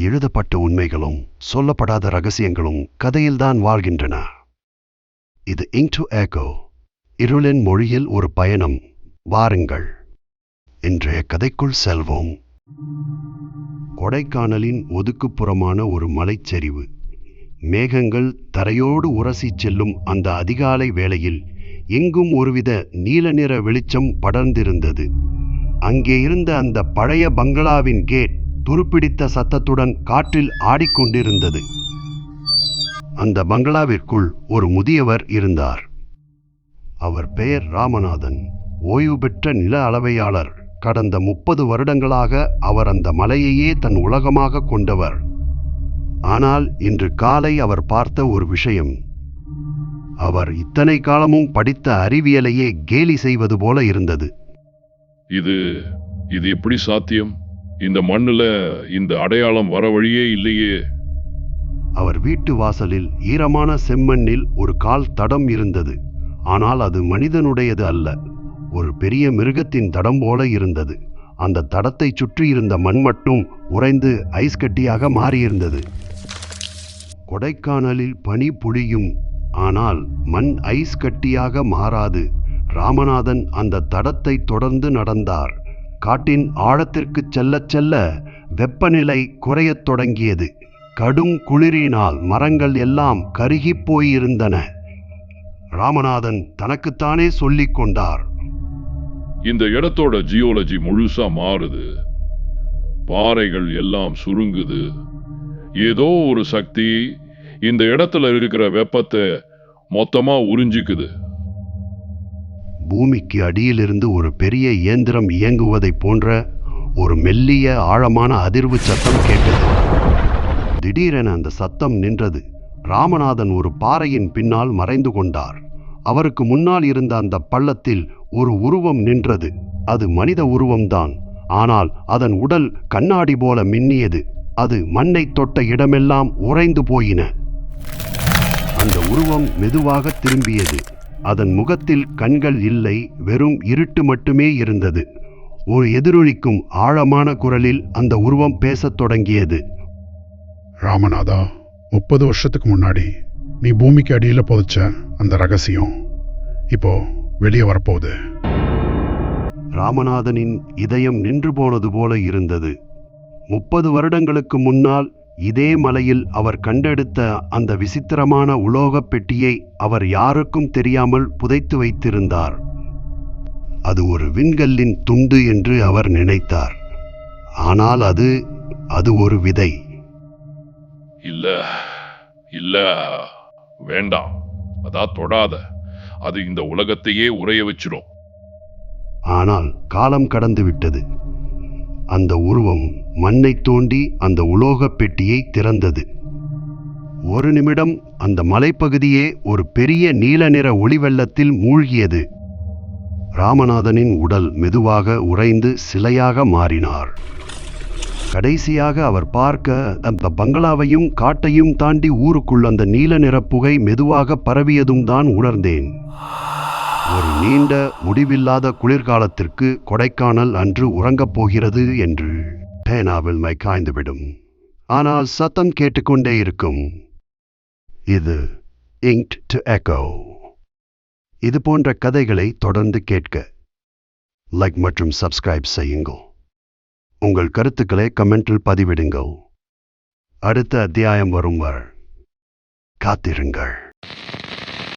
எழுதப்பட்ட உண்மைகளும் சொல்லப்படாத ரகசியங்களும் கதையில்தான் வாழ்கின்றன. இது இன்டு எக்கோ, இருளின் மொழியில் ஒரு பயணம். வாருங்கள், இன்றைய கதைக்குள் செல்வோம். கொடைக்கானலின் ஒதுக்குப்புறமான ஒரு மலைச்சரிவு. மேகங்கள் தரையோடு உரசி செல்லும் அந்த அதிகாலை வேளையில் எங்கும் ஒருவித நீல நிற வெளிச்சம் படர்ந்திருந்தது. அங்கே இருந்த அந்த பழைய பங்களாவின் கேட் துருப்பிடித்த சத்தத்துடன் காற்றில் ஆடிக்கொண்டிருந்தது. அந்த பங்களாவிற்குள் ஒரு முதியவர் இருந்தார். அவர் பெயர் ராமநாதன், ஓய்வு பெற்ற நில அளவையாளர். கடந்த 30 வருடங்களாக அவர் அந்த மலையையே தன் உலகமாக கொண்டவர். ஆனால் இன்று காலை அவர் பார்த்த ஒரு விஷயம், அவர் இத்தனை காலமும் படித்த அறிவியலையே கேலி செய்வது போல இருந்தது. இது எப்படி சாத்தியம்? இந்த மண்ணுல இந்த அடையாளம் வர வழியே இல்லையே. அவர் வீட்டு வாசலில் ஈரமான செம்மண்ணில் ஒரு கால் தடம் இருந்தது. ஆனால் அது மனிதனுடையது அல்ல, ஒரு பெரிய மிருகத்தின் தடம் போல இருந்தது. அந்த தடத்தை சுற்றி இருந்த மண் மட்டும் உறைந்து ஐஸ் கட்டியாக மாறியிருந்தது. கொடைக்கானலில் பனி பொழியும், ஆனால் மண் ஐஸ் கட்டியாக மாறாது. ராமநாதன் அந்த தடத்தை தொடர்ந்து நடந்தார். காட்டின் ஆழத்திற்கு செல்ல செல்ல வெப்பநிலை குறையத் தொடங்கியது. கடும் குளிரினால் மரங்கள் எல்லாம் கருகிப் போயிருந்தன. ராமநாதன் தனக்குத்தானே சொல்லிக் கொண்டார், இந்த இடத்தோட ஜியோலஜி முழுசா மாறுது. பாறைகள் எல்லாம் சுருங்குது. ஏதோ ஒரு சக்தி இந்த இடத்துல இருக்கிற வெப்பத்தை மொத்தமா உறிஞ்சிக்குது. பூமிக்கு அடியிலிருந்து ஒரு பெரிய இயந்திரம் இயங்குவதை போன்ற ஒரு மெல்லிய ஆழமான அதிர்வு சத்தம் கேட்டது. திடீரென அந்த சத்தம் நின்றது. ராமநாதன் ஒரு பாறையின் பின்னால் மறைந்து கொண்டார். அவருக்கு முன்னால் இருந்த அந்த பள்ளத்தில் ஒரு உருவம் நின்றது. அது மனித உருவம்தான், ஆனால் அதன் உடல் கண்ணாடி போல மின்னியது. அது மண்ணை தொட்ட இடமெல்லாம் உறைந்து போயின. அந்த உருவம் மெதுவாக திரும்பியது. அதன் முகத்தில் கண்கள் இல்லை, வெறும் இருட்டு மட்டுமே இருந்தது. ஒரு எதிரொலிக்கும் ஆழமான குரலில் அந்த உருவம் பேசத் தொடங்கியது. ராமநாதா, 30 வருஷத்துக்கு முன்னாடி நீ பூமிக்கு அடியில் புதைச்ச அந்த ரகசியம் இப்போ வெளியே வரப்போகுது. ராமநாதனின் இதயம் நின்று போனது போல இருந்தது. 30 வருடங்களுக்கு முன்னால் இதே மலையில் அவர் கண்டெடுத்த அந்த விசித்திரமான உலோகப் பெட்டியை அவர் யாருக்கும் தெரியாமல் புதைத்து வைத்திருந்தார். அது ஒரு விண்கல்லின் துண்டு என்று அவர் நினைத்தார். ஆனால் அது ஒரு விதை. இல்ல, வேண்டாம், அதான் தொடாத. அது இந்த உலகத்தையே உறைய வச்சிடும். ஆனால் காலம் கடந்து விட்டது. அந்த உருவம் மண்ணை தோண்டி அந்த உலோகப் பெட்டியை திறந்தது. ஒரு நிமிடம் அந்த மலைப்பகுதியே ஒரு பெரிய நீல நிற ஒளிவெள்ளத்தில் மூழ்கியது. ராமநாதனின் உடல் மெதுவாக உறைந்து சிலையாக மாறினார். கடைசியாக அவர் பார்க்க அந்த பங்களாவையும் காட்டையும் தாண்டி ஊருக்குள் அந்த நீல நிற புகை மெதுவாக பரவியதும் தான் உணர்ந்தேன். ஒரு நீண்ட முடிவில்லாத குளிர்காலத்திற்கு கொடைக்கானல் அன்று உறங்கப் போகிறது என்று. பேனாவில் மை காய்ந்துவிடும், ஆனால் சத்தம் கேட்டுக்கொண்டே இருக்கும். இது இங்க்ட் டு எக்கோ. இது போன்ற கதைகளை தொடர்ந்து கேட்க லைக் மற்றும் சப்ஸ்கிரைப் செய்யுங்கள். உங்கள் கருத்துக்களை கமெண்டில் பதிவிடுங்கள். அடுத்த அத்தியாயம் வரும் வரை காத்திருங்கள்.